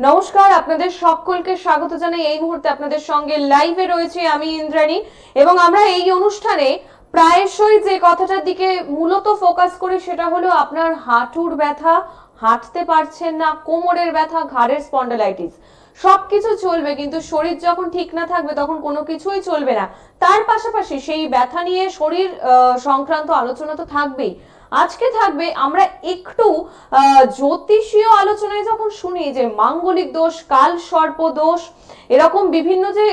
নমস্কার, আপনাদের সকলকে স্বাগত জানাই। এই মুহূর্তে আপনাদের সঙ্গে লাইভে রয়েছে আমি ইন্দ্রাণী, এবং আমরা এই অনুষ্ঠানে প্রায়শই যে কথাটার দিকে মূলত ফোকাস করি সেটা হলো আপনার হাঁটুর ব্যথা, হাঁটতে পারছেন না, কোমরের ব্যথা, ঘাড়ের স্পন্ডালাইটিস, সবকিছু চলবে কিন্তু শরীর যখন ঠিক না থাকবে তখন কোনো কিছুই চলবে না। তার পাশাপাশি সেই ব্যথা নিয়ে শরীর সংক্রান্ত আলোচনা তো থাকবেই। আজকে থাকবে আমরা একটু জ্যোতিষীয় আলোচনায় যখন শুনি যে মাঙ্গলিক দোষ, কাল সর্প দোষ, এরকম বিভিন্ন যে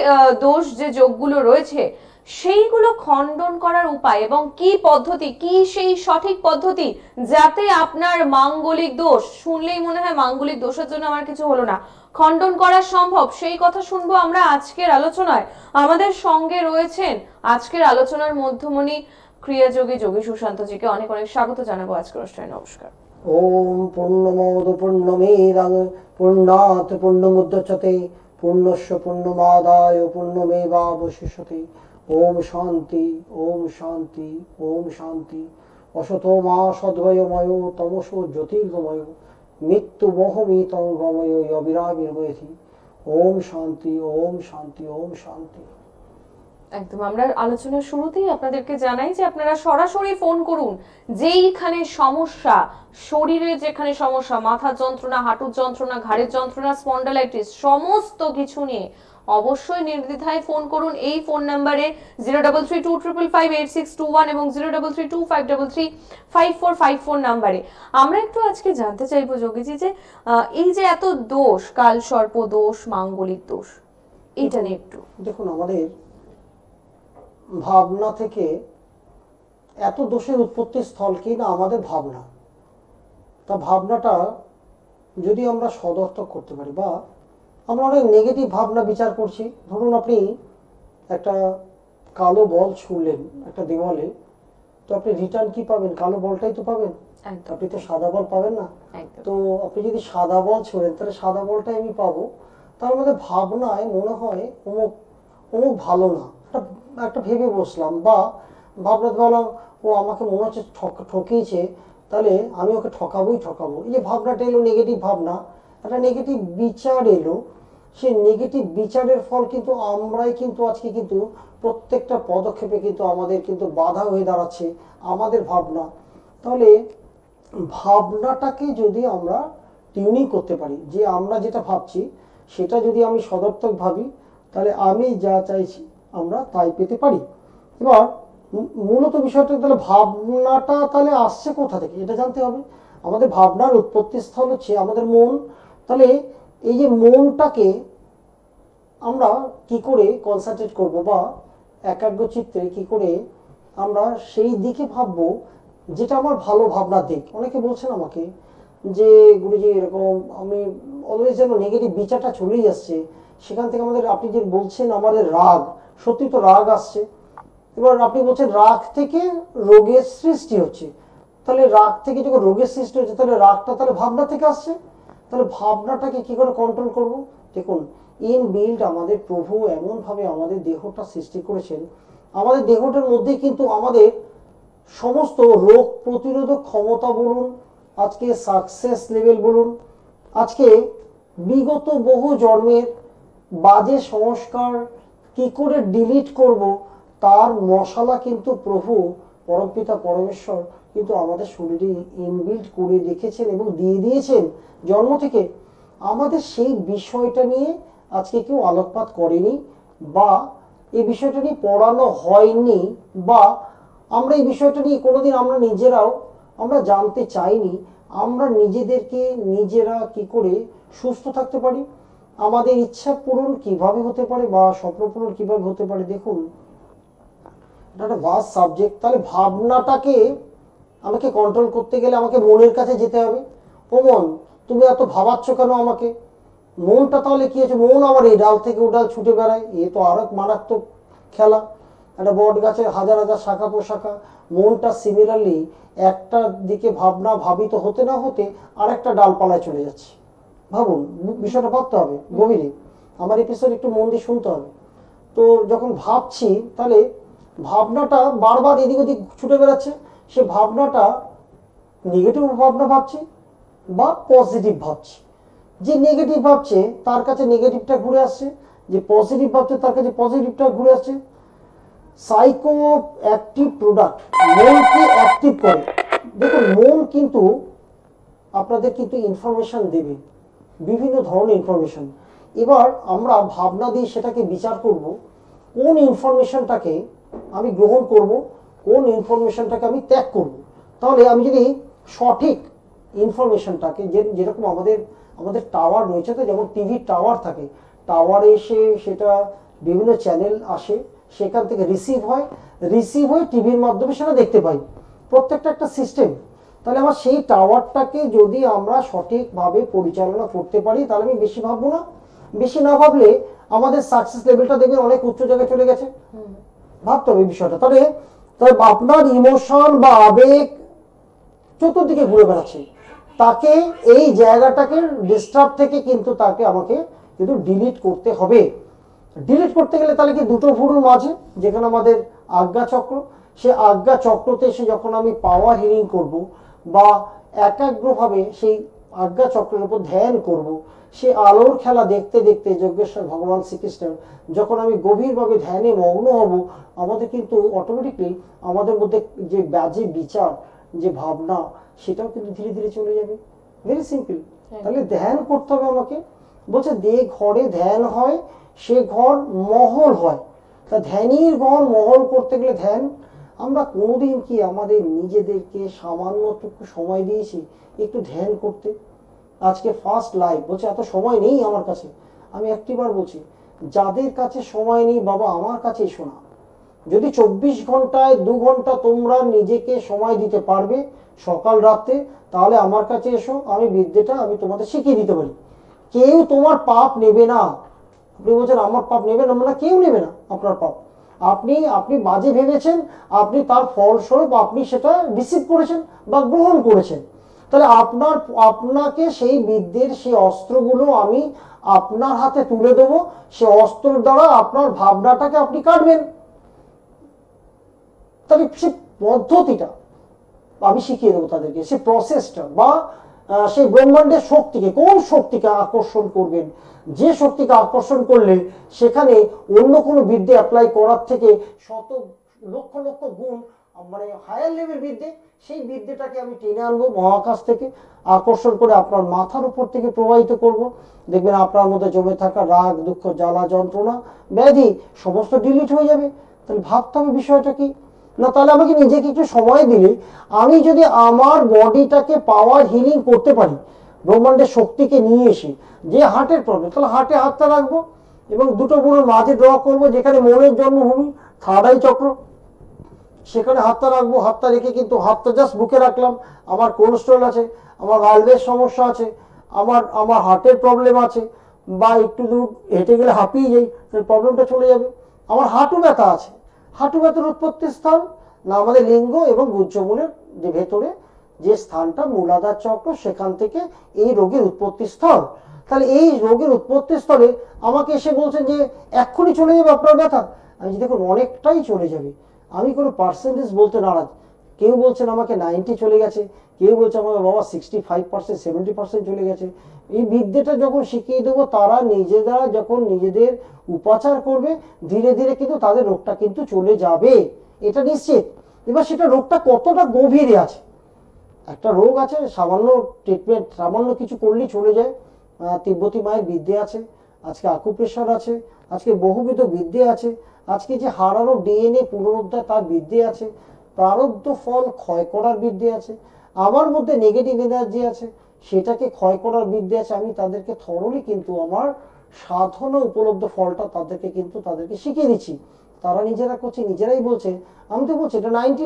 দোষ যে যোগগুলো রয়েছে সেইগুলো খণ্ডন করার উপায় এবং কি পদ্ধতি, কি সেই সঠিক পদ্ধতি যাতে আপনার মাঙ্গলিক দোষ শুনলেই মনে হয় মাঙ্গলিক দোষের জন্য আমার কিছু হলো না, খণ্ডন করা সম্ভব, সেই কথা শুনবো আমরা আজকের আলোচনায়। আমাদের সঙ্গে রয়েছেন আজকের আলোচনার মধ্যমণি ক্রিয়াযোগী যোগী সুশান্তজিকে অনেক অনেক স্বাগত জানাবো আজকের অনুষ্ঠানে। নমস্কার। ওম পূর্ণমোদ পূর্ণমেদাং পূর্ণাৎ পূর্ণমুদচ্যতে পূর্ণস্য পূর্ণমাদায় পূর্ণমেবাবশিষ্যতে। ওম শান্তি, ওম শান্তি, ওম শান্তি। অসতো মা সদ্গয়ময় তমসো জ্যোতির্গময় মৃত্যু মোহমিতং গময় অবিরাবির্বয়তি। ওম শান্তি, ওম শান্তি, ওম শান্তি। একদম, আমরা আলোচনার শুরুতেই আপনাদেরকে জানাই যে আপনারা সরাসরি ফোন করুন। যেইখানে সমস্যা, শরীরে যেখানে সমস্যা, মাথার যন্ত্রণা, হাঁটুর যন্ত্রণা, ঘাড়ের যন্ত্রণা, স্পন্ডালাইটিস, সমস্ত কিছু নিয়ে অবশ্যই নির্দ্বিধায় ফোন করুন এই ফোন নাম্বারে 0332558621 এবং 0325335454 নাম্বারে। আমরা একটু আজকে জানতে চাইবো যোগীজি যে এই যে এত দোষ, কাল সর্প দোষ, মাঙ্গলিক দোষ, এটা নিয়ে একটু দেখুন। আমাদের ভাবনা থেকে এত দোষের উৎপত্তি স্থল কি না আমাদের ভাবনা। তা ভাবনাটা যদি আমরা সদর্থক করতে পারি, বা আমরা অনেক নেগেটিভ ভাবনা বিচার করছি। ধরুন আপনি একটা কালো বল ছুঁড়লেন একটা দেওয়ালে, তো আপনি রিটার্ন কি পাবেন? কালো বলটাই তো পাবেন, আপনি তো সাদা বল পাবেন না। তো আপনি যদি সাদা বল ছোড়েন তাহলে সাদা বলটাই আমি পাবো। তার মধ্যে ভাবনায় মনে হয় অমুক অমুক ভালো না, একটা ভেবে বসলাম, বা ভাবনাতে ভাবলাম ও আমাকে মনে হচ্ছে ঠকিয়েছে, তাহলে আমি ওকে ঠকাবোই ঠকাবো। এই যে ভাবনাটা এলো, নেগেটিভ ভাবনা, একটা নেগেটিভ বিচার এলো। সেই নেগেটিভ বিচারের ফল কিন্তু আমরাই কিন্তু আজকে কিন্তু প্রত্যেকটা পদক্ষেপে কিন্তু আমাদের কিন্তু বাধা হয়ে দাঁড়াচ্ছে আমাদের ভাবনা। তাহলে ভাবনাটাকে যদি আমরা টিউনিং করতে পারি, যে আমরা যেটা ভাবছি সেটা যদি আমি সদর্থক ভাবি, তাহলে আমি যা চাইছি আমরা তাই পেতে পারি। এবার মূলত বিষয়টা তাহলে ভাবনাটা তাহলে আসছে কোথা থেকে এটা জানতে হবে। আমাদের ভাবনার উৎপত্তি স্থল হচ্ছে আমাদের মন। তাহলে এই যে মনটাকে আমরা কি করে কনসেন্ট্রেট করব, বা একাগ্রচিত্তে কি করে আমরা সেই দিকে ভাববো যেটা আমার ভালো ভাবনার দিক। অনেকে বলছেন আমাকে যে গুরুজি এরকম আমি অলওয়েজ যেন নেগেটিভ বিচারটা চলেই আসছে, সেখান থেকে আমাদের, আপনি যে বলছেন আমাদের রাগ, সত্যি তো রাগ আসছে। এবার আপনি বলছেন রাগ থেকে রোগের সৃষ্টি হচ্ছে, তাহলে রাগ থেকে যখন রোগের সৃষ্টি হচ্ছে তাহলে রাগটা তাহলে ভাবনা থেকে আসছে। তাহলে ভাবনাটাকে কি করে কন্ট্রোল করব? দেখুন, ইন বিল্ড আমাদের প্রভু এমনভাবে আমাদের দেহটা সৃষ্টি করেছেন, আমাদের দেহটার মধ্যে কিন্তু আমাদের সমস্ত রোগ প্রতিরোধক ক্ষমতা বলুন, আজকে সাকসেস লেভেল বলুন, আজকে বিগত বহু জন্মের বাজে সংস্কার কি করে ডিলিট করব তার মশলা কিন্তু প্রভু পরমপিতা পরমেশ্বর কিন্তু আমাদের শরীরে ইনবিল্ড করে রেখেছেন এবং দিয়ে দিয়েছেন জন্ম থেকে। আমাদের সেই বিষয়টা নিয়ে আজকে কেউ আলোকপাত করেনি, বা এই বিষয়টা নিয়ে পড়ানো হয়নি, বা আমরা এই বিষয়টা নিয়ে কোনোদিন আমরা নিজেরাও আমরা জানতে চাইনি। আমরা নিজেদেরকে নিজেরা কি করে সুস্থ থাকতে পারি, আমাদের ইচ্ছা পূরণ কিভাবে হতে পারে, বা স্বপ্ন পূরণ কিভাবে হতে পারে। দেখুন, এটা একটা ভাস্ট সাবজেক্ট। তাহলে ভাবনাটাকে আমাকে কন্ট্রোল করতে গেলে আমাকে মনের কাছে যেতে হবে। ও মন, তুমি এত ভাবাচ্ছ কেন আমাকে? মনটা তাহলে কি আছে? মন আবার এই ডাল থেকে ও ডাল ছুটে বেড়ায়, এ তো আরো মারাত্মক খেলা। একটা বট গাছের হাজার হাজার শাখা প্রশাখা, মনটা সিমিলারলি একটা দিকে ভাবনা ভাবিত হতে না হতে আর একটা ডালপালায় চলে যাচ্ছে। ভাবুন, বিষয়টা ভাবতে হবে গভীরে, আমার এপিসোড একটু মন দিয়ে শুনতে হবে। তো যখন ভাবছি তাহলে ভাবনাটা বারবার এদিক ওদিক ছুটে বেড়াচ্ছে, সে ভাবনাটা নেগেটিভ ভাবনা ভাবছি বা পজিটিভ ভাবছি। যে নেগেটিভ ভাবছে তার কাছে নেগেটিভটা ঘুরে আসছে, যে পজিটিভ ভাবছে তার কাছে পজিটিভটা ঘুরে আসছে। সাইকো অ্যাক্টিভ প্রোডাক্ট মনকে অ্যাক্টিভ করে। দেখুন মন কিন্তু আপনাদের কিন্তু ইনফরমেশন দেবে, বিভিন্ন ধরনের ইনফরমেশন। এবার আমরা ভাবনা দিয়ে সেটাকে বিচার করব, কোন ইনফরমেশনটাকে আমি গ্রহণ করব, কোন ইনফরমেশনটাকে আমি ত্যাগ করব। তাহলে আমি যদি সঠিক ইনফরমেশনটাকে, যেরকম আমাদের টাওয়ার রয়েছে, তো যেমন টিভির টাওয়ার থাকে, টাওয়ারে এসে সেটা বিভিন্ন চ্যানেল আসে, সেখান থেকে রিসিভ হয়ে টিভির মাধ্যমে সেটা দেখতে পাই, প্রত্যেকটা একটা সিস্টেম। তাহলে আমার সেই টাওয়ারটাকে যদি আমরা সঠিকভাবে পরিচালনা করতে পারি তাহলে আমি বেশি ভাববো না। বেশি না ভাবলে আমাদের সাকসেস লেভেলটা দেখবেন অনেক উচ্চ জায়গায় চলে গেছে। ভাবতে হবে বিষয়টা। তাহলে আপনার ইমোশন বা আবেগ চতুর্দিকে ঘুরে বেড়াচ্ছে, তাকে এই জায়গাটাকে ডিস্টার্ব থেকে কিন্তু আমাকে কিন্তু ডিলিট করতে হবে। ডিলিট করতে গেলে তাহলে কি দুটো ভুরুর মাঝে যেখানে আমাদের আজ্ঞা চক্র, সে আজ্ঞা চক্রতে এসে যখন আমি পাওয়ার হিলিং করব বা একাগ্রভাবে সেই আজ্ঞা চক্রের উপর ধ্যান করব, সে আলোর খেলা দেখতে দেখতে যজ্ঞেশ্বর ভগবান শ্রীকৃষ্ণের যখন আমি গভীরভাবে ধ্যানে মগ্ন হব, আমাদের কিন্তু অটোমেটিকলি আমাদের মধ্যে যে বাজে বিচার, যে ভাবনা, সেটাও কিন্তু ধীরে ধীরে চলে যাবে। Very simple. তাহলে ধ্যান করতে হবে আমাকে। বলছে যে ঘরে ধ্যান হয় সে ঘর মহল হয়। তা ধ্যানীর ঘর মহল করতে গেলে ধ্যান, আমরা কোনোদিন কি আমাদের নিজেদেরকে সামান্যটুকু সময় দিয়েছি একটু ধ্যান করতে? আজকে ফার্স্ট লাইভ বলছে এত সময় নেই আমার কাছে। আমি একটিবার বলছি, যাদের কাছে সময় নেই বাবা আমার কাছে এসো না। যদি 24 ঘন্টায় 2 ঘন্টা তোমরা নিজেকে সময় দিতে পারবে সকাল রাতে, তাহলে আমার কাছে এসো, আমি বিদ্যাটা আমি তোমাদের শিখিয়ে দিতে পারি। কেউ তোমার পাপ নেবে না। আপনি বলছেন আমার পাপ নেবে না, কেউ নেবে না আপনার পাপ। আপনি বাজে ভেবেছেন, আপনি তার ফলস্বরূপ আপনি সেটা রিসিভ করেছেন বা গ্রহণ করেছেন। তাহলে আপনাকে সেই বিদ্যের সেই অস্ত্রগুলো আমি আপনার হাতে তুলে দেবো, সে অস্ত্রের দ্বারা আপনার ভাবনাটাকে আপনি কাটবেন। তাহলে সে পদ্ধতিটা আমি শিখিয়ে দেবো তাদেরকে, সে প্রসেসটা বা সেই ব্রহ্মাণ্ডের শক্তিকে, কোন শক্তিকে আকর্ষণ করবেন, যে শক্তিকে আকর্ষণ করলে সেখানে অন্য কোনো বিদ্যে অ্যাপ্লাই করার থেকে শত লক্ষ লক্ষ গুণ মানে হায়ার লেভেল বিদ্যে, সেই বিদ্যেটাকে আমি টেনে আনবো মহাকাশ থেকে, আকর্ষণ করে আপনার মাথার উপর থেকে প্রবাহিত করব। দেখবেন আপনার মধ্যে জমে থাকা রাগ, দুঃখ, জ্বালা, যন্ত্রণা, ব্যাধি সমস্ত ডিলিট হয়ে যাবে। তাহলে ভাবতে হবে বিষয়টা কি না। তাহলে আমাকে নিজেকে একটু সময় দিলে আমি যদি আমার বডিটাকে পাওয়ার হিলিং করতে পারি, ব্রহ্মাণ্ডের শক্তিকে নিয়ে এসে, যে হার্টের প্রবলেম, তাহলে হার্টে হাতটা রাখবো এবং দুটো বুড়োর মাঝে ড্র করবো, যেখানে মনের জন্মভূমি থার্ড আই চক্র, সেখানে হাতটা রাখবো। হাতটা রেখে কিন্তু হাতটা জাস্ট বুকে রাখলাম। আমার কোলেস্ট্রল আছে, আমার ভালভের সমস্যা আছে, আমার হার্টের প্রবলেম আছে, বা একটু দূর হেঁটে গেলে হাঁপিয়ে যাই, প্রবলেমটা চলে যাবে। আমার হাঁটু ব্যথা আছে, হাঁটু ব্যথার উৎপত্তি স্থান না আমাদের লিঙ্গ এবং গুহ্যমূলের যে ভেতরে যে স্থানটা মূলাধার চক্র, সেখান থেকে এই রোগের উৎপত্তি স্থল। তাহলে এই রোগের উৎপত্তি স্থলে আমাকে এসে বলছেন যে এক্ষুনি চলে যাবে আপনার ব্যথা। আমি দেখুন অনেকটাই চলে যাবে। আমি কোনো পার্সেন্টেজ বলতে নারাজ। কেউ বলছেন আমাকে 90 চলে গেছে, কেউ বলছে আমাকে বাবা 65%, 70% চলে গেছে। এই বিদ্যাটা যখন শিখিয়ে দেবো, তারা নিজেরা যখন নিজেদের উপাচার করবে, ধীরে ধীরে কিন্তু তাদের রোগটা কিন্তু চলে যাবে, এটা নিশ্চিত। এবার সেটা রোগটা কতটা গভীরে আছে, একটা রোগ আছে সামান্য ট্রিটমেন্ট, সামান্য কিছু করলেই চলে যায়। তিব্বতী মায়ের বিদ্যে আছে, আজকে আকুপ্রেশার আছে, আজকে বহুবিধ বিদ্যে আছে, আজকে যে হারানো ডিএনএ পুনরুদ্ধার তার বিদ্যে আছে, প্রারব্ধ ফল ক্ষয় করার বিদ্যে আছে, আমার মধ্যে নেগেটিভ এনার্জি আছে সেটাকে ক্ষয় করার বিদ্যে আছে। আমি তাদেরকে থরলি কিন্তু আমার সাধনা উপলব্ধ ফলটা তাদেরকে শিখিয়ে দিচ্ছি। তারা নিজেরা করছে, নিজেরাই বলছে। আমি তো বলছি এটা 90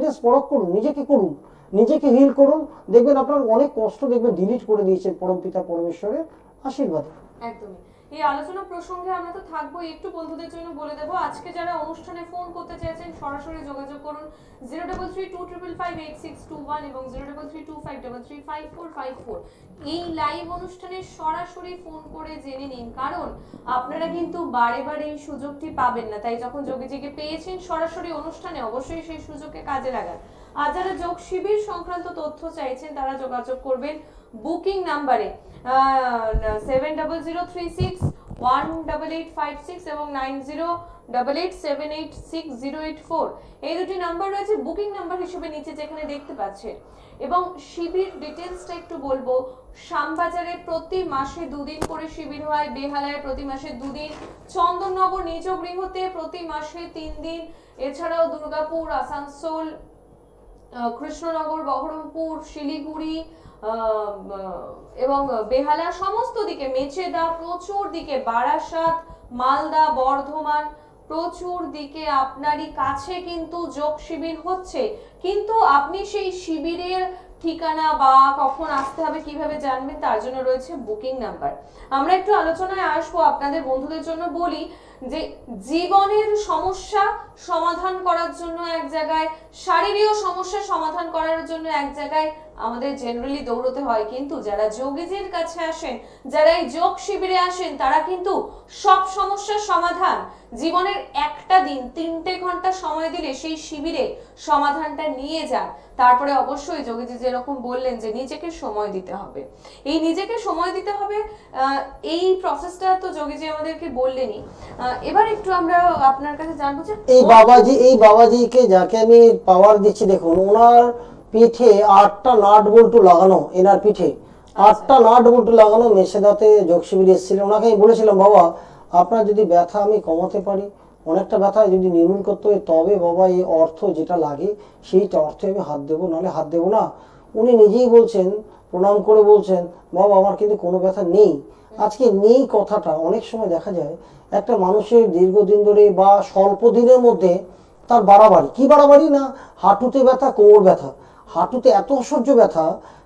ডেজ পরখ করুন, নিজেকে করুন, নিজেকে হিল করুন, দেখবেন আপনার অনেক কষ্ট দেখবেন ডিলিট করে দিয়েছেন পরমপিতা পরমেশ্বরের আশীর্বাদ। একদমই। এই আলোচনা প্রসঙ্গে আমরা তো থাকবো, একটু বন্ধুদের জন্য বলে দেবো, আজকে যারা অনুষ্ঠানে ফোন করতে চাইছেন সরাসরি যোগাযোগ করুন 0332558621 এবং 0332533545 এই লাইভ অনুষ্ঠানে সরাসরি ফোন করে জেনে নিন, কারণ আপনারা কিন্তু বারে বারে এই সুযোগটি পাবেন না। তাই যখন যোগীজিকে পেয়েছেন সরাসরি অনুষ্ঠানে, অবশ্যই সেই সুযোগকে কাজে লাগান। আর যারা যোগ শিবির সংক্রান্ত তথ্য চাইছেন তারা যোগাযোগ করবেন বুকিং নাম্বারে 7003618856 এবং 908887868084 এই দুটি নাম্বার রয়েছে বুকিং নাম্বার হিসেবে নিচে যেখানে দেখতে পাচ্ছেন। এবং শিবির ডিটেলসটা একটু বলবো। শ্যামবাজারে প্রতি মাসে 2 দিন করে শিবির হয়, বেহালায় প্রতি মাসে 2 দিন, চন্দননগর নিজ গৃহতে প্রতি মাসে 3 দিন, এছাড়াও দুর্গাপুর, আসানসোল, কৃষ্ণনগর, বহরমপুর, শিলিগুড়ি এবং বেহালা সমস্ত দিকে, মেচেদা প্রচুর দিকে, বারাসাত, মালদা, বর্ধমান প্রচুর দিকে আপনারই কাছে কিন্তু যোগ শিবির হচ্ছে। কিন্তু আপনি সেই শিবিরের ঠিকানা বা কখন আসতে হবে কিভাবে জানবেন, তার জন্য রয়েছে বুকিং নাম্বার। আমরা একটু আলোচনায় আসবো। আপনাদের বন্ধুদের জন্য বলি যে জীবনের সমস্যা সমাধান করার জন্য এক জায়গায়, শারীরিক সমস্যা সমাধান করার জন্য এক জায়গায় আমাদের জেনারেলি দৌড়তে হয়, কিন্তু যারা যোগীজির কাছে আসেন, যারা এই যোগ শিবিরে আসেন, তারা কিন্তু সব সমস্যার সমাধান জীবনের একটা দিন 3 ঘন্টা সময় দিলে সেই শিবিরে সমাধানটা নিয়ে যান। তারপরে অবশ্যই যোগীজি যেরকম বললেন যে নিজেকে সময় দিতে হবে, এই নিজেকে সময় দিতে হবে, এই প্রসেসটা তো যোগীজি আমাদেরকে বললেনই। এবার একটু আমরা আপনার কাছে জানবো যে এই বাবাজিকে যাকে আমি পাওয়ার দিচ্ছি, দেখুন ওনার পিঠে 8টা নাট বল্টু লাগানো, এনার পিঠে 8টা নাট বল্টু লাগানো। মেছেদাতে যোগ শিবিরে এসেছিলেন, ওনাকে আমি বলেছিলাম বাবা আপনার যদি ব্যথা আমি কমাতে পারি, অনেকটা ব্যথা যদি নির্মূল করতে হয়, তবে বাবা এই অর্থ যেটা লাগে সেইটা অর্থে আমি হাত দেবো, নাহলে হাত দেবো না। উনি নিজেই বলছেন, প্রণাম করে বলছেন বাবা আমার কিন্তু কোনো ব্যথা নেই। আজকে নেই কথাটা অনেক সময় দেখা যায় একটা মানুষের দীর্ঘদিন ধরে বা স্বল্প দিনের মধ্যে তার বাড়াবাড়ি, কি বাড়াবাড়ি না, হাঁটুতে ব্যথা, কোমর ব্যথা, হাঁটুতে এত অসহ্য ব্যথা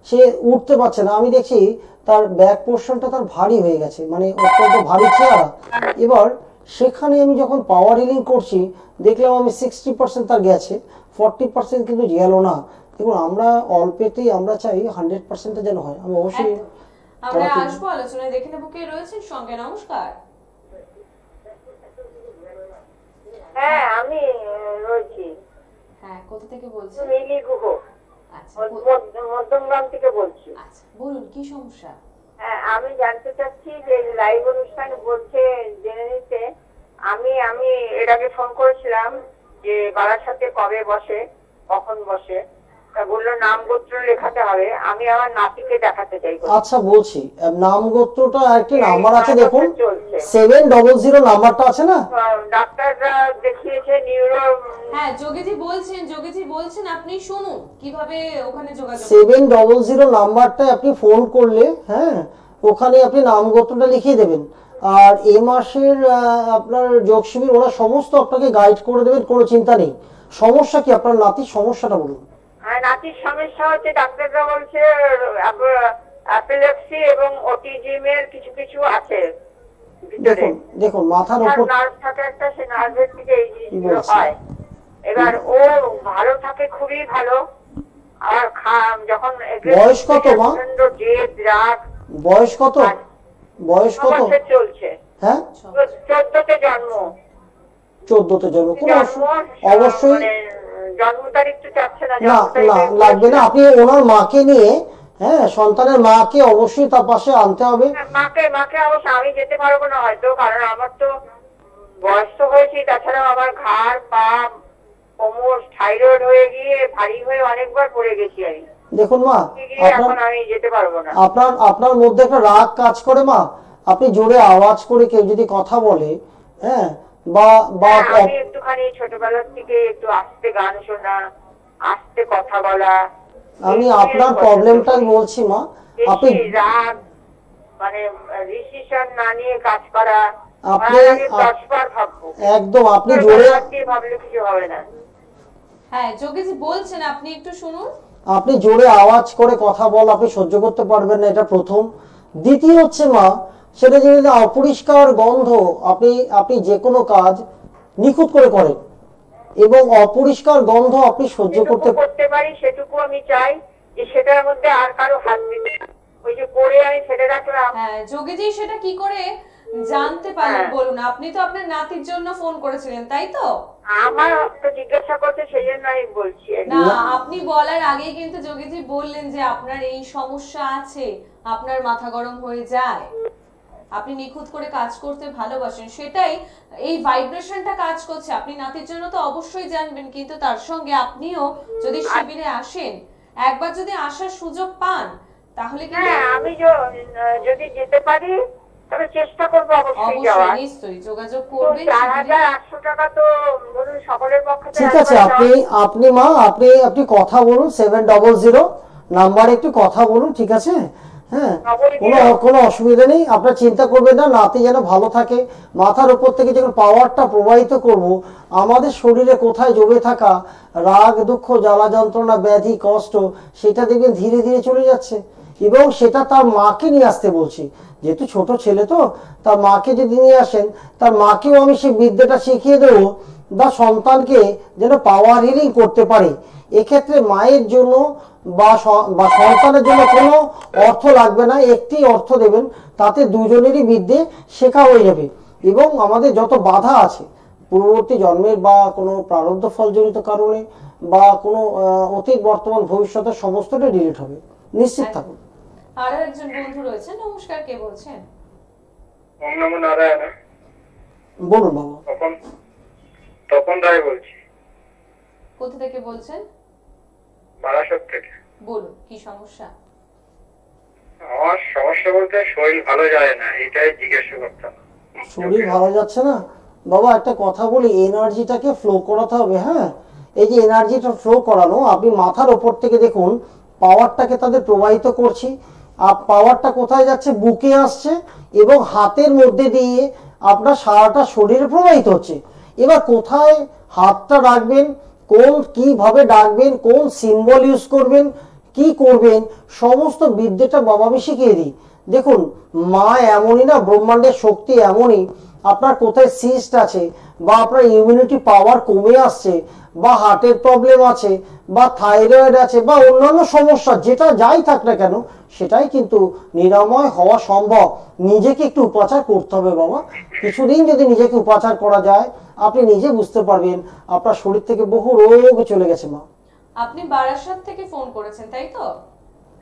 সে উঠতে পারছে না। আমি দেখছি তার ব্যাক পোর্শনটা তার ভারী হয়ে গেছে, মানে অত্যন্ত ভারী চেহারা। এবার সেখানে আমি যখন পাওয়ার হিলিং করছি দেখলাম আমি 60% তার গেছে, 40% কিন্তু গেল না। দেখুন আমরা অল্পেতেই আমরা চাই 100%টা যেন হয়। আমি অবশ্যই আমরা আসবো আলোচনায়, দেখে নেব কে রয়েছেন সঙ্গে। নমস্কার। হ্যাঁ আমি রয়েছি। হ্যাঁ, কোথা থেকে বলছেন? মিলি গুহ। আচ্ছা, মধ্যমগ্রাম থেকে বলছি। আচ্ছা বলুন কি সমস্যা? হ্যাঁ আমি জানতে চাচ্ছি যে লাইভ অনুষ্ঠান বলছে জেনে নিতে। আমি এর আগে ফোন করেছিলাম যে বারাসাতে কবে বসে, কখন বসে, তা বললো নাম গোত্র লেখাতে হবে। আমি আমার নাতিকে দেখাতে চাই। আচ্ছা বলছি, নাম গোত্রটা একটা নাম্বার আছে দেখুন, 700 নাম্বারটা আছে না, ডাক্তাররা দেখিয়েছে নিউরো। হ্যাঁ যোগীজি বলছেন আপনি শুনুন কিভাবে ওখানে যোগাযোগ। 700 নাম্বারটা আপনি ফোন করলে, হ্যাঁ ওখানে আপনি নাম গোত্রটা লিখিয়ে দেবেন। আর এই মাসের আপনার যোগ শিবির ওরা সমস্ত আপনাকে গাইড করে দেবেন, কোনো চিন্তা নেই। সমস্যা কি আপনার নাতির সমস্যাটা বলুন। নাতির সমস্যা হচ্ছে ডাক্তাররা বলছে অ্যাপিলেপসি এবং অটিজমের কিছু কিছু আছে ভিতরে। দেখুন মাথার উপর নার্ভ থাকে একটা, সে নার্ভের থেকে এই জিনিসগুলো হয়। এবার ও ভালো থাকে, খুবই ভালো। আর যখন বয়স কত মা? জেদ রাগ। বয়স কত? বয়স কত চলছে? হ্যাঁ 14তে জন্ম। 14তে জন্ম। অবশ্যই জন্ম তারিখ তো চাচ্ছে না, না লাগবে না। আপনি ওনার মাকে নিয়ে, হ্যাঁ সন্তানের মাকে অবশ্যই তার পাশে আনতে হবে। মাকে অবশ্য আমি যেতে পারবো না হয়তো, কারণ আমার তো বয়স তো হয়েছে। তাছাড়া আমার ঘাড় পা কোমর থাইরয়েড হয়ে গিয়ে ভারী হয়ে অনেকবার পড়ে গেছি আমি। দেখুন মা এখন আমি যেতে পারবো না। আপনার মধ্যে একটা রাগ কাজ করে মা। আপনি জোরে আওয়াজ করে কেউ যদি কথা বলে, হ্যাঁ বা আমি একটুখানি ছোটবেলার থেকে একটু আস্তে গান শোনা, আস্তে কথা বলা। আমি আপনার প্রবলেমটাই বলছি মা। আপনি রাগ মানে ডিসিশন না নিয়ে কাজ করা, আপনি 10বার ভাববো। একদম আপনি জোরে ভাবলে কিছু হবে না। হ্যাঁ যোগীজি বলছেন আপনি একটু শুনুন। আপনি জোরে আওয়াজ করে কথা বল আপনি সহ্য করতে পারবেন না, এটা প্রথম। দ্বিতীয় হচ্ছে মা, সেটা যদি অপরিষ্কার গন্ধ, আপনি যে কোনো কাজ নিখুঁত করে করেন এবং অপরিষ্কার গন্ধ আপনি সহ্য করতে পারি, সেটুকু আমি চাই যে সেটার মধ্যে আর কারো হাত দিতে। ওই যে করে আমি ফেলে রাখলাম। হ্যাঁ যোগীজি সেটা কি করে জানতে পারলেন বলুন? আপনি তো আপনার নাতির জন্য ফোন করেছিলেন তাই তো? আমার তো জিজ্ঞাসা করতে সেই জন্য আমি বলছি আর কি। না, আপনি বলার আগে কিন্তু যোগীজি বললেন যে আপনার এই সমস্যা আছে, আপনার মাথা গরম হয়ে যায়, আপনি নিখুঁত করে কাজ করতে ভালোবাসেন, সেটাই এই ভাইব্রেশনটা কাজ করছে। আপনি নাতির জন্য তো অবশ্যই জানবেন, কিন্তু তার সঙ্গে আপনিও যদি শিবিরে আসেন, একবার যদি আসার সুযোগ পান, তাহলে কিন্তু হ্যাঁ আমি যদি যেতে পারি তবে চেষ্টা করবো অবশ্যই যাওয়ার। অবশ্যই নিশ্চয়ই যোগাযোগ করবেন। 4800 টাকা তো ধরুন সকলের পক্ষে তো ঠিক আছে, একবার আপনি মা আপনি কথা বলুন, 700 নাম্বারে একটু কথা বলুন, ঠিক আছে? হ্যাঁ, কোনো অসুবিধা নেই, আপনার চিন্তা করবেন না, নাতি যেন ভালো থাকে। মাথার উপর থেকে যখন পাওয়ারটা প্রবাহিত করব, আমাদের শরীরে কোথায় জমে থাকা রাগ, দুঃখ, জ্বালা, যন্ত্রণা, ব্যাধি, কষ্ট, সেটা দেখবেন ধীরে ধীরে চলে যাচ্ছে। এবং সেটা তার মাকে নিয়ে আসতে বলছি, যেহেতু ছোট ছেলে তো, তার মাকে যদি নিয়ে আসেন, তার মাকেও আমি সেই বিদ্যাটা শিখিয়ে দেবো, বা সন্তানকে যেন পাওয়ার হিলিং করতে পারে। এক্ষেত্রে মায়ের জন্য বা সন্তানের জন্য কোনো অর্থ লাগবে না, একটি অর্থ দেবেন, তাতে দুজনেরই বিদ্যে শেখা হয়ে যাবে। এবং আমাদের যত বাধা আছে পূর্ববর্তী জন্মের বা কোনো প্রারব্ধ ফলজনিত কারণে বা কোনো অতীত বর্তমান ভবিষ্যতের সমস্তটা ডিলিট হবে, নিশ্চিত থাকুন। আরো একজন বন্ধু রয়েছে। নমস্কার, কে বলছেন? ওম নমো নারায়ণ। বলুন বাবা। তপন রায় বলছি। কোথা থেকে বলছেন? বারাসত থেকে। বলুন, কি সমস্যা? আমার সমস্যা বলতে শরীর ভালো যায় না, এটাই জিজ্ঞাসা করতাম। শরীর ভালো যাচ্ছে না বাবা, একটা কথা বলি, এনার্জিটাকে ফ্লো করাতে হবে। হ্যাঁ, এই যে এনার্জিটা ফ্লো করানো, আপনি মাথার ওপর থেকে দেখুন পাওয়ারটাকে তাদের প্রবাহিত করছি, আর পাওয়ারটা কোথায় যাচ্ছে? বুকে আসছে এবং হাতের মধ্যে দিয়ে আপনার সারাটা শরীরে প্রবাহিত হচ্ছে। এবার কোথায় হাতটা রাখবেন, কিভাবে ডাকবেন, কোন সিম্বল ইউজ করবেন, কি করবেন, সমস্ত বিদ্যাটা বাবা আমি শিখিয়ে দিই। দেখুন, মা এমনই না, ব্রহ্মাণ্ডের শক্তি এমনই, আপনার কোথায় সিস্ট আছে, বা আপনার ইমিউনিটি পাওয়ার কমে আসছে, বা হার্টের প্রবলেম আছে, বা থাইরয়েড আছে, বা অন্যান্য সমস্যা, যেটা যাই থাক না কেন, সেটাই কিন্তু নিরাময় হওয়া সম্ভব। নিজেকে একটু উপাচার করতে হবে বাবা। কিছুদিন যদি নিজেকে উপাচার করা যায়, আপনি নিজে বুঝতে পারবেন আপনার শরীর থেকে বহু রোগ চলে গেছে মা। আপনি বারাসাত থেকে ফোন করেছেন, তাই তো?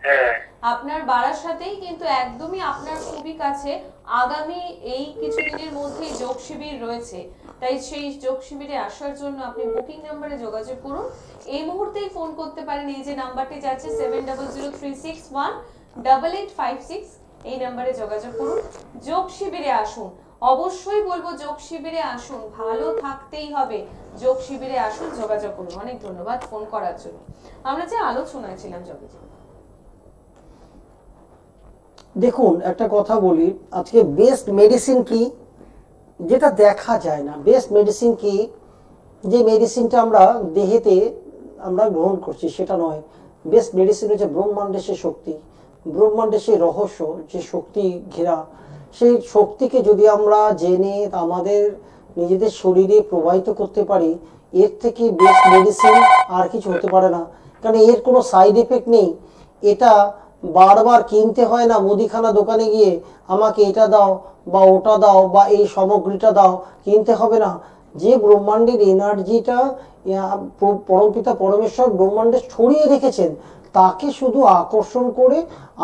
হ্যাঁ। আপনার বারাসাতেই কিন্তু একদমই আপনার খুবই কাছে আগামী এই কিছুদিনের মধ্যেই যোগ শিবির রয়েছে, তাই সেই যোগ শিবিরে আসার জন্য আপনি বুকিং নাম্বারে যোগাযোগ করুন। এই মুহূর্তেই ফোন করতে পারেন, এই যে নাম্বারটি যাচ্ছে 7003618856, এই নাম্বারে যোগাযোগ করুন। যোগ শিবিরে আসুন, অবশ্যই বলবো যোগ শিবিরে আসুন, ভালো থাকতেই হবে। যোগ শিবিরে আসুন, যোগাযোগ করুন। অনেক ধন্যবাদ ফোন করার জন্য। আমরা যে আলোচনায় ছিলাম যোগীজি। দেখুন, একটা কথা বলি, আজকে বেস্ট মেডিসিন কি, যেটা দেখা যায় না। বেস্ট মেডিসিন কি, যে মেডিসিনটা আমরা দেহেতে আমরা গ্রহণ করছি সেটা নয়। বেস্ট মেডিসিন হচ্ছে ব্রহ্মাণ্ডের সে শক্তি, ব্রহ্মাণ্ডের সেই রহস্য, যে শক্তি ঘেরা, সেই শক্তিকে যদি আমরা জেনে আমাদের নিজেদের শরীরে প্রবাহিত করতে পারি, এর থেকে বেস্ট মেডিসিন আর কিছু হতে পারে না। কারণ এর কোনো সাইড এফেক্ট নেই। এটা বারবার কিনতে হয় না, মুদিখানা দোকানে গিয়ে আমাকে এটা দাও বা ওটা দাও বা এই সামগ্রীটা দাও, কিনতে হবে না। যে ব্রহ্মাণ্ডের এনার্জিটা পরমপিতা পরমেশ্বর ব্রহ্মাণ্ডে ছড়িয়ে রেখেছেন, তাকে শুধু আকর্ষণ করে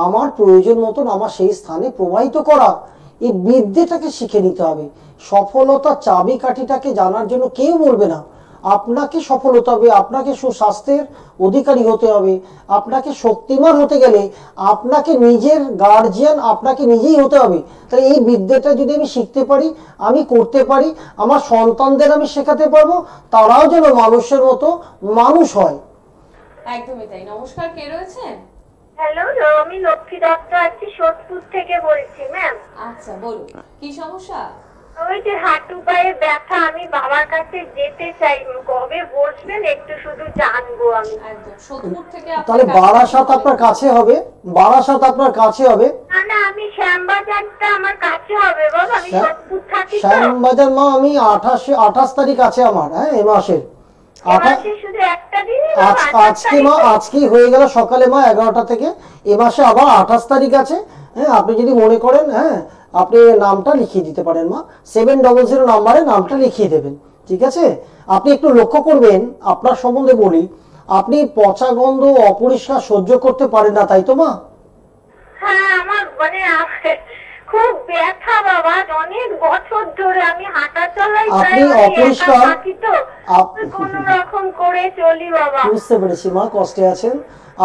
আমার প্রয়োজন মতন আমার সেই স্থানে প্রবাহিত করা, এই বিদ্যাটাকে শিখে নিতে হবে। সফলতার চাবিকাঠিটাকে জানার জন্য কেউ বলবে না। আপনাকে সফল হতে হবে, আপনাকে সুস্বাস্থ্যের অধিকারী হতে হবে, আপনাকে শক্তিমান হতে গেলে আপনাকে নিজের গার্জিয়ান আপনাকে নিজেই হতে হবে। তাই এই বিদ্যাটা যদি আমি শিখতে পারি, আমি করতে পারি, আমার সন্তানদের আমি শেখাতে পারবো, তারাও যেন মানুষের মতো মানুষ হয়। একদমই তাই। নমস্কার, কে রয়েছেন? হ্যালো, আমি লক্ষ্মী দত্ত আছি, সোদপুর থেকে বলছি ম্যাম। আচ্ছা, বলুন কি সমস্যা? ওই যে হাঁটু পায়ে ব্যথা, আমি বাবার কাছে যেতে চাই, কবে বসবেন একটু শুধু জানবো আমি। একদম সোদপুর থেকে। তাহলে বারাসাত আপনার কাছে হবে, বারাসাত আপনার কাছে হবে। না না, আমি শ্যামবাজারটা আমার কাছে হবে বাবা, আমি সোদপুর থাকি তো। শ্যামবাজার মা, আমি 28 তারিখ আছে আমার, হ্যাঁ, এ মাসের শুধু একটা দিন। আজকে মা, আজকেই হয়ে গেল সকালে মা 11টা থেকে। এ মাসে আবার 28 তারিখ আছে। হ্যাঁ, আপনি যদি মনে করেন, হ্যাঁ, আপনি নামটা লিখিয়ে দিতে পারেন মা, 700 নাম্বারে নামটা লিখিয়ে দেবেন। ঠিক আছে, আপনি একটু লক্ষ্য করবেন, আপনার সম্বন্ধে বলি, আপনি পচা গন্ধ অপরিষ্কার সহ্য করতে পারেন না, তাই তো মা? হ্যাঁ, আমার মানে খুব ব্যথা বাবা, অনেক বছর ধরে আমি হাঁটা চলাই, আপনি অপরিষ্কার কোন রকম করে চলি বাবা। বুঝতে পেরেছি মা, কষ্টে আছেন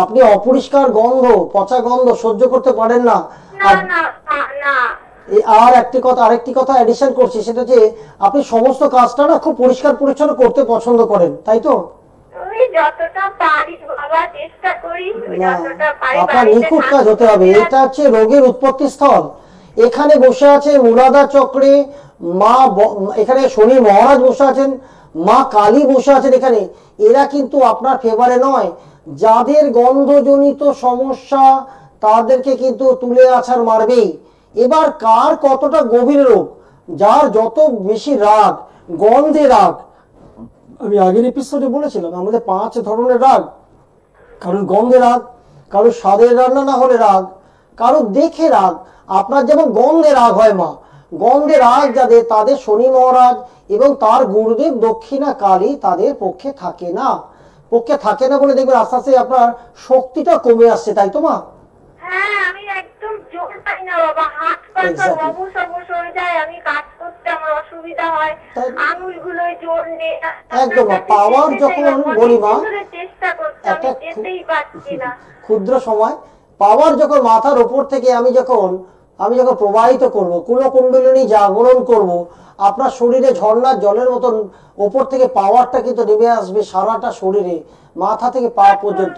আপনি। অপরিষ্কার গন্ধ, পচা গন্ধ সহ্য করতে পারেন না। না না না, আর আরেকটি কথা অ্যাডিশন করছি, সেটা যে আপনি সমস্ত কাজটা না খুব পরিষ্কার পরিচ্ছন্ন করতে পছন্দ করেন, তাই তো? যতটা পারি বাবা চেষ্টা করি, যতটা পারি। আপনার নিখুঁত কাজ হতে হবে। এটা হচ্ছে রোগের উৎপত্তি স্থল। এখানে বসে আছে মূলাধার চক্রে মা, এখানে শনি মহারাজ বসে আছেন, মা কালী বসে আছেন এখানে। এরা কিন্তু আপনার ফেভারে নয়। যাদের গন্ধজনিত সমস্যা তাদেরকে কিন্তু তুলে আছাড় মারবেই। এবার কার কতটা গভীর রোগ, যার যত বেশি রাগ, গন্ধে রাগ, আমি আগের এপিসোডে বলেছিলাম আমাদের 5 ধরনের রাগ। কারোর গন্ধে রাগ, কারোর স্বাদের রান্না না হলে রাগ, কারোর দেখে রাগ। আপনার যেমন গন্ধে রাগ হয় মা, গন্ধে রাগ যাদের, তাদের শনি মহারাজ এবং তার গুরুদেব দক্ষিণা কালী তাদের পক্ষে থাকে না। বলে দেখবেন আস্তে আস্তে আপনার শক্তিটা কমে আসছে, তাই তো মা? হ্যাঁ, আমি একদম জোর পাই না বাবা, হাত পা সব অবশ হয়ে যায়, আমি কাজ করতে আমার অসুবিধা হয়, আঙুলগুলোয় জোর নেই একদম। পাওয়ার যখন বলি মা, চেষ্টা করতে আমি যেতেই পারছি না। ক্ষুদ্র সময় পাওয়ার যখন মাথার উপর থেকে আমি যখন প্রবাহিত করব, কুলকুণ্ডলিনী জাগরণ করব, আপনার শরীরে ঝর্ণার জলের মতন ওপর থেকে পাওয়ারটা কিন্তু নেমে আসবে সারাটা শরীরে, মাথা থেকে পা পর্যন্ত।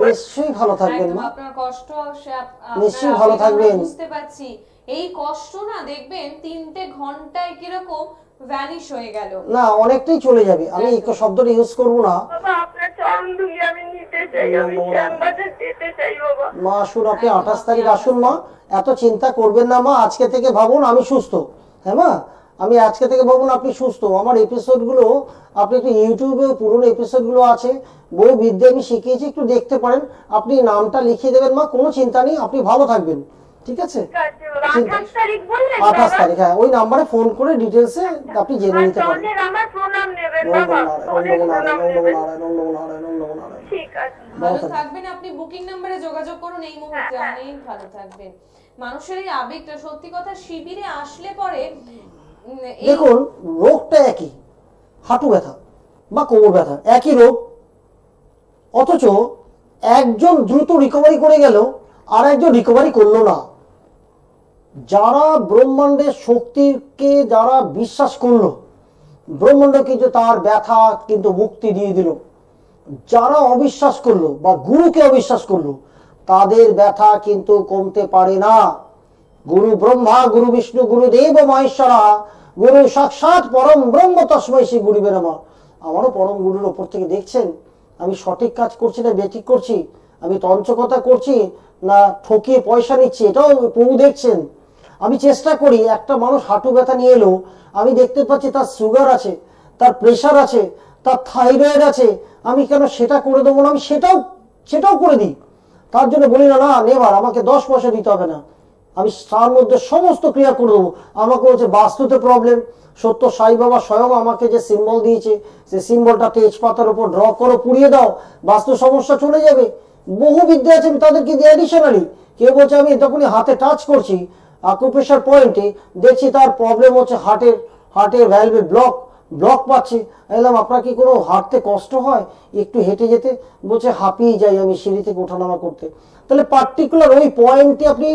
নিশ্চয়ই ভালো থাকবেন মা, আপনার কষ্ট নিশ্চয়ই ভালো থাকবেন। বুঝতে পারছি, এই কষ্ট না দেখবেন 3টে ঘন্টায় কিরকম ভ্যানিশ হয়ে গেল, না অনেকটাই চলে যাবে। আমি এই শব্দটা ইউজ করব না। মা আসুন, আপনি 28 তারিখ আসুন মা, এত চিন্তা করবেন না মা। আজকে থেকে ভাবুন আমি সুস্থ। হ্যাঁ মা, আমি আজকে থেকে ভাবুন আপনি সুস্থ। আমার এপিসোডগুলো আপনি একটু ইউটিউবে পুরনো এপিসোডগুলো আছে, বহু বিদ্যা আমি শিখিয়েছি, একটু দেখতে পারেন। আপনি নামটা লিখিয়ে দেবেন মা, কোনো চিন্তা নেই, আপনি ভালো থাকবেন। ঠিক আছে, 28 তারিখ, হ্যাঁ ওই নাম্বারে ফোন করে ডিটেলসে আপনি জেনে নিতে পারেন। ভালো থাকবেন, আপনি বুকিং নাম্বারে যোগাযোগ করুন এই মুহূর্তে, অনেক ভালো থাকবেন। মানুষের এই আবেগটা সত্যি কথা, শিবিরে আসলে পরে দেখুন রোগটা একই, হাঁটু ব্যথা বা কোমর ব্যথা একই রোগ, অথচ একজন দ্রুত রিকভারি করে গেল আর একজন রিকভারি করলো না। যারা ব্রহ্মাণ্ডের শক্তিকে যারা বিশ্বাস করলো, ব্রহ্মাণ্ড কিন্তু তার ব্যথা কিন্তু মুক্তি দিয়ে দিল। যারা অবিশ্বাস করলো বা গুরুকে অবিশ্বাস করলো, তাদের ব্যথা কিন্তু কমতে পারে না। গুরু ব্রহ্মা, গুরু বিষ্ণু, গুরুদেব মহেশ্বরা, গুরু সাক্ষাৎ পরম ব্রহ্ম তস্মৈ শ্রী গুরুবে নমঃ। আমারও পরম গুরুর ওপর থেকে দেখছেন আমি সঠিক কাজ করছি না বেঠিক করছি, আমি তন্ত্রকথা করছি না ঠকিয়ে পয়সা নিচ্ছি, এটাও প্রভু দেখছেন। আমি চেষ্টা করি, একটা মানুষ হাঁটু ব্যথা নিয়ে এলো, আমি দেখতে পাচ্ছি তার সুগার আছে, তার প্রেশার আছে, তার থাইরয়েড আছে, আমি কেন সেটা করে দেবো না, আমি সেটাও করে দিই। তার জন্য বলি না, না নেবার আমাকে 10 পয়সা দিতে হবে না, আমি তার মধ্যে সমস্ত ক্রিয়া করে দেবো। আমাকে বলছে বাস্তুতে প্রবলেম, সত্য সাই বাবা স্বয়ং আমাকে যে সিম্বল দিয়েছে, সে সিম্বলটা তেজপাতার উপর ড্র করো, পুড়িয়ে দাও, বাস্তু সমস্যা চলে যাবে। বহু বিদ্যা আছে, আমি তাদেরকে দিয়ে অ্যাডিশনালি। কেউ বলছে আমি তখনই হাতে টাচ করছি আকুপ্রেশার পয়েন্টে, দেখছি তার প্রবলেম হচ্ছে হার্টের ভ্যালভে ব্লক পাচ্ছে। এলাম আপনার কি কোনো হাঁটতে কষ্ট হয়, একটু হেঁটে যেতে? বলছে হাঁপিয়ে যাই আমি সিঁড়ি থেকে ওঠানামা করতে। তাহলে পার্টিকুলার ওই পয়েন্টে আপনি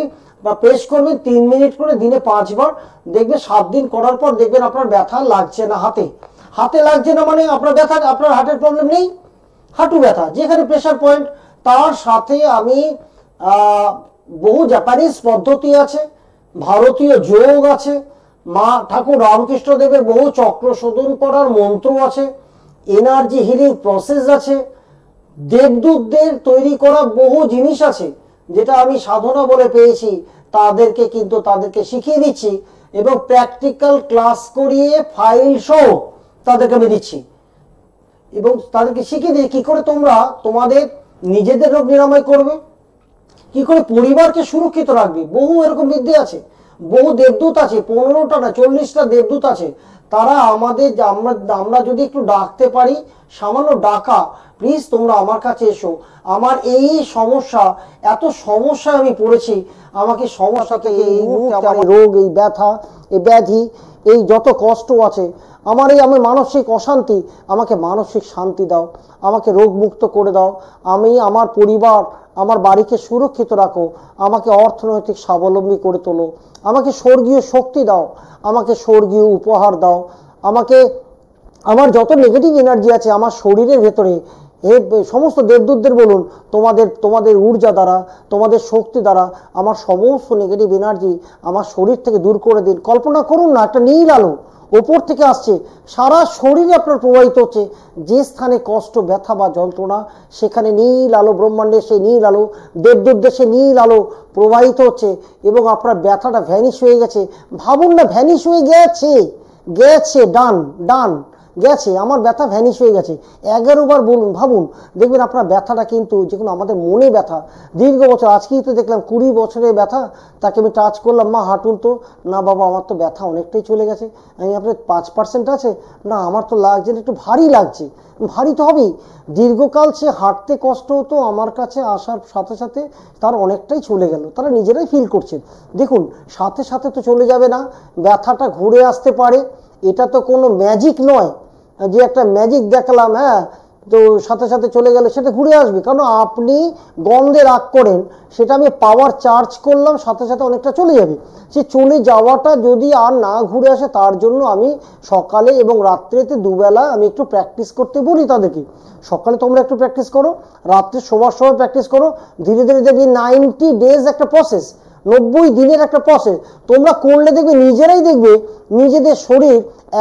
প্রেস করবেন 3 মিনিট করে, দিনে 5 বার, দেখবেন 7 দিন করার পর দেখবেন আপনার ব্যথা লাগছে না। হাতে লাগছে না মানে আপনার ব্যথা, আপনার হার্টের প্রবলেম নেই, হাঁটু ব্যথা যেখানে প্রেশার পয়েন্ট। তার সাথে আমি বহু জাপানিজ পদ্ধতি আছে, ভারতীয় যোগ আছে, মা ঠাকুর রামকৃষ্ণ দেবের বহু চক্র শোধন করার মন্ত্র আছে, এনার্জি হিলিং প্রসেস আছে, দেবদূতদের তৈরি করা বহু জিনিস আছে, যেটা আমি সাধনা বলে পেয়েছি। তাদেরকে শিখিয়ে দিচ্ছি এবং প্র্যাকটিক্যাল ক্লাস করিয়ে ফাইল সহ তাদেরকে আমি দিচ্ছি এবং তাদেরকে শিখিয়ে দিই কি করে তোমরা তোমাদের নিজেদের রোগ নিরাময় করবে, কি করে পরিবারকে সুরক্ষিত রাখবে। বহু এরকম বিদ্যা আছে। বহু দেবদূত আছে, 15টা না 40টা দেবদূত আছে, তারা আমাদের আমরা যদি একটু ডাকতে পারি, সামান্য ডাকা, প্লিজ তোমরা আমার কাছে এসো, আমার এই সমস্যা, এত সমস্যায় আমি পড়েছি, আমাকে সমস্যা থেকে এই মুহূর্তে আমার রোগ, এই ব্যথা, এই ব্যাধি, এই যত কষ্ট আছে, আমার মানসিক অশান্তি, আমাকে মানসিক শান্তি দাও, আমাকে রোগ মুক্ত করে দাও, আমি আমার পরিবার, আমার বাড়িকে সুরক্ষিত রাখো, আমাকে অর্থনৈতিক স্বাবলম্বী করে তোলো, আমাকে স্বর্গীয় শক্তি দাও, আমাকে স্বর্গীয় উপহার দাও, আমাকে আমার যত নেগেটিভ এনার্জি আছে আমার শরীরের ভেতরে, সমস্ত দেবদূতদের বলুন তোমাদের ঊর্জা দ্বারা, তোমাদের শক্তি দ্বারা আমার সমস্ত নেগেটিভ এনার্জি আমার শরীর থেকে দূর করে দিন। কল্পনা করুন না, একটা নীল আলো ওপর থেকে আসছে, সারা শরীরে আপনার প্রবাহিত হচ্ছে, যে স্থানে কষ্ট, ব্যথা বা যন্ত্রণা, সেখানে নীল আলো, ব্রহ্মাণ্ডের সেই নীল আলো, দেবদূতদের সেই নীল আলো প্রবাহিত হচ্ছে, এবং আপনার ব্যথাটা ভ্যানিশ হয়ে গেছে। ভাবুন না, ভ্যানিশ হয়ে গেছে, ডান গেছে, আমার ব্যথা ভ্যানিশ হয়ে গেছে। 11 বার বলুন, ভাবুন, দেখবেন আপনার ব্যথাটা কিন্তু, যেগুলো আমাদের মনে ব্যথা দীর্ঘ বছর, আজকেই তো দেখলাম 20 বছরের ব্যথা, তাকে আমি টাচ করলাম, মা হাঁটুন তো, না বাবা আমার তো ব্যথা অনেকটাই চলে গেছে। আমি আপনার 5% আছে, না আমার তো লাগছে না, একটু ভারী লাগছে, ভারী তো হবেই। দীর্ঘকাল সে হাঁটতে কষ্ট হতো, আমার কাছে আসার সাথে সাথে তার অনেকটাই চলে গেল, তারা নিজেরাই ফিল করছেন। দেখুন, সাথে সাথে তো চলে যাবে না, ব্যথাটা ঘুরে আসতে পারে, এটা তো কোনো ম্যাজিক নয় যে একটা ম্যাজিক দেখলাম, হ্যাঁ তো সাথে সাথে চলে গেলে, সেটা ঘুরে আসবে। কারণ আপনি গন্ধে রাগ করেন, সেটা আমি পাওয়ার চার্জ করলাম, সাথে সাথে অনেকটা চলে যাবে। সে চলে যাওয়াটা যদি আর না ঘুরে আসে, তার জন্য আমি সকালে এবং রাত্রেতে দুবেলা আমি একটু প্র্যাকটিস করতে বলি তাদেরকে। সকালে তোমরা একটু প্র্যাকটিস করো, রাত্রে শোবার সময় প্র্যাকটিস করো, ধীরে ধীরে দেখবি 90 ডেজ একটা প্রসেস, 90 দিনের একটা প্রসেস, তোমরা করলে দেখবে নিজেরাই দেখবে নিজেদের শরীর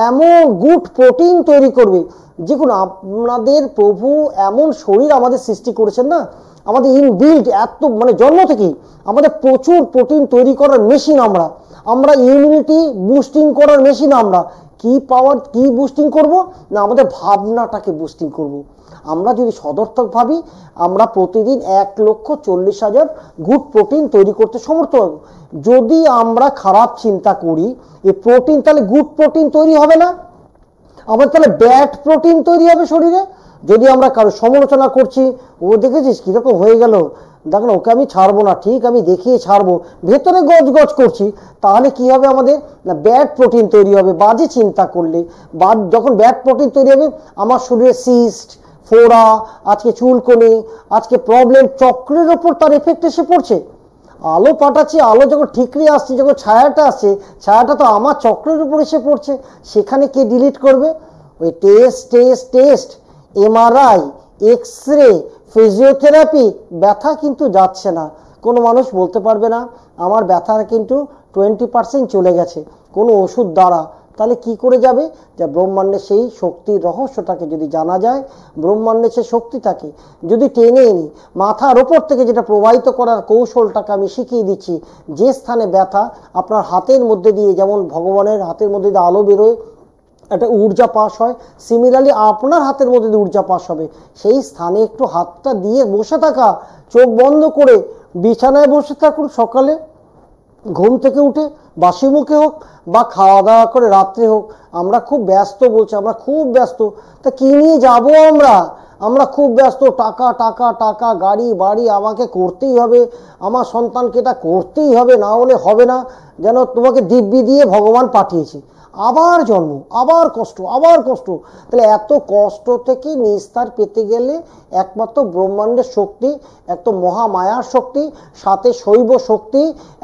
এমন গুড প্রোটিন তৈরি করবে। যেগুলো আপনাদের প্রভু এমন শরীর আমাদের সৃষ্টি করেছেন না, আমাদের ইনবিল্ট, এত জন্ম থেকেই আমাদের প্রচুর প্রোটিন তৈরি করার মেশিন আমরা ইমিউনিটি বুস্টিং করার মেশিন। আমরা কি বুস্টিং করব না, আমাদের ভাবনাটাকে বুস্টিং করব। আমরা যদি সদর্থক ভাবি, আমরা প্রতিদিন 1,40,000 গুড প্রোটিন তৈরি করতে সমর্থ হব। যদি আমরা খারাপ চিন্তা করি, এই প্রোটিন তাহলে গুড প্রোটিন তৈরি হবে না, আমাদের তাহলে ব্যাড প্রোটিন তৈরি হবে শরীরে। যদি আমরা কারো সমালোচনা করছি, ও দেখেছিস কিরকম হয়ে গেল, দেখ না ওকে আমি ছাড়বো না, ঠিক আমি দেখিয়ে ছাড়বো, ভেতরে গজ করছি, তাহলে কি হবে আমাদের না ব্যাড প্রোটিন তৈরি হবে। বাজে চিন্তা করলে, যখন ব্যাড প্রোটিন তৈরি হবে, আমার শরীরে সিস্ট, ফোড়া, আজকে চুলকনি, আজকে প্রবলেম, চক্রের ওপর তার এফেক্ট এসে পড়ছে। আলো পাঠাচ্ছি, আলো যখন ঠিকরে আসছে, যখন ছায়াটা আসছে, ছায়াটা তো আমার চক্রের উপর এসে পড়ছে, সেখানে কে ডিলিট করবে? ওই টেস্ট, এমআরআই, এক্সরে, ফিজিওথেরাপি, ব্যথা কিন্তু যাচ্ছে না। কোনো মানুষ বলতে পারবে না আমার ব্যথার কিন্তু 20% চলে গেছে কোনো ওষুধ দ্বারা। তাহলে কি করে যাবে? যে ব্রহ্মাণ্ডের সেই শক্তির রহস্যটাকে যদি জানা যায়, ব্রহ্মাণ্ডের সেই শক্তিটাকে যদি টেনে এনি, মাথার ওপর থেকে যেটা প্রবাহিত করার কৌশলটাকে আমি শিখিয়ে দিচ্ছি। যে স্থানে ব্যথা, আপনার হাতের মধ্যে দিয়ে, যেমন ভগবানের হাতের মধ্যে দিয়ে আলো বেরোয়, একটা ঊর্জা পাস হয়, সিমিলারলি আপনার হাতের মধ্যে দিয়ে ঊর্জা পাস হবে। সেই স্থানে একটু হাতটা দিয়ে বসে থাকা, চোখ বন্ধ করে বিছানায় বসে থাকুন, সকালে ঘুম থেকে উঠে বাসি মুখে হোক বা খাওয়া দাওয়া করে রাত্রে হোক। আমরা খুব ব্যস্ত বলছি, আমরা খুব ব্যস্ত, তা কি নিয়ে যাবো? আমরা খুব ব্যস্ত, টাকা টাকা টাকা, গাড়ি বাড়ি, আমাকে করতেই হবে, আমার সন্তানকে এটা করতেই হবে, না হলে হবে না। যেন তোমাকে দিব্যি দিয়ে ভগবান পাঠিয়েছে, আবার জন্ম, আবার কষ্ট। তাহলে এত কষ্ট থেকে নিস্তার পেতে গেলে একমাত্র ব্রহ্মাণ্ডের শক্তি, এত মহামায়ার শক্তি, সাথে শৈব শক্তি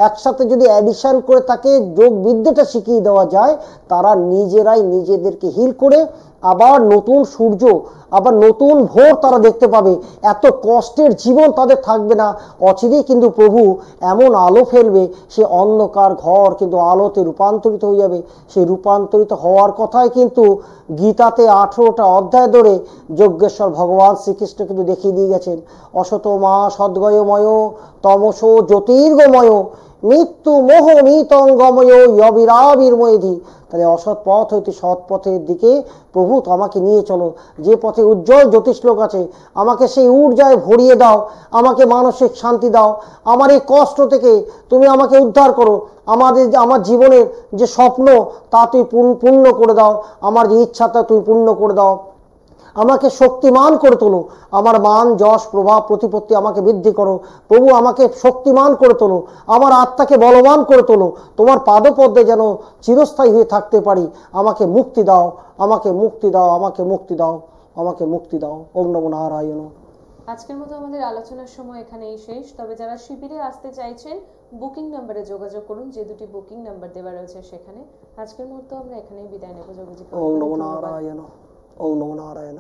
একসাথে যদি অ্যাডিশন করে তাকে যোগ বিদ্যাটা শিখিয়ে দেওয়া যায়, তারা নিজেরাই নিজেদেরকে হিল করে আবার নতুন সূর্য, আবার নতুন ভোর তারা দেখতে পাবে। এত কষ্টের জীবন তাদের থাকবে না। অচিরেই কিন্তু প্রভু এমন আলো ফেলবে, সে অন্ধকার ঘর কিন্তু আলোতে রূপান্তরিত হয়ে যাবে। সেই রূপান্তরিত হওয়ার কথাই কিন্তু গীতাতে 18টা অধ্যায় ধরে যজ্ঞেশ্বর ভগবান শ্রীকৃষ্ণ কিন্তু দেখিয়ে দিয়ে গেছেন। অসত মা সদ্গয়ময়, তমসো জ্যোতির্গময়, মৃত্যু মোহ নিতঙ্গময় অবিরাবির্ময়ধি। তাহলে অসৎ পথ হইতে সৎ পথের দিকে প্রভু তো আমাকে নিয়ে চলো, যে পথে উজ্জ্বল জ্যোতিষলোক আছে আমাকে সেই ঊর্জায় ভরিয়ে দাও, আমাকে মানসিক শান্তি দাও, আমার এই কষ্ট থেকে তুমি আমাকে উদ্ধার করো, আমার জীবনের যে স্বপ্ন তা তুই পূর্ণ করে দাও, আমার যে ইচ্ছাটা তুই পূর্ণ করে দাও, আমাকে শক্তিমান করে তোলো, আমার মান যশ প্রভাব প্রতিপত্তি আমাকে বৃদ্ধি করো প্রভু, আমাকে শক্তিমান করে তোলো, আমার আত্মাকে বলবান করে তোলো, তোমার পাদপদ্মে যেন চিরস্থায়ী হয়ে থাকতে পারি, আমাকে মুক্তি দাও, আমাকে মুক্তি দাও, আমাকে মুক্তি দাও, আমাকে মুক্তি দাও। ওম নমো নারায়ণ। আজকের মতো আমাদের আলোচনার সময় এখানেই শেষ। তবে যারা শিবিরে আসতে চাইছেন বুকিং নাম্বারে যোগাযোগ করুন, যে দুটি বুকিং নাম্বার দেওয়া রয়েছে সেখানে। আজকের মতো আমরা এখানেই বিদায় নেব। যোগাযোগ ওম নমো নারায়ণ। ওম নমো নারায়ণ।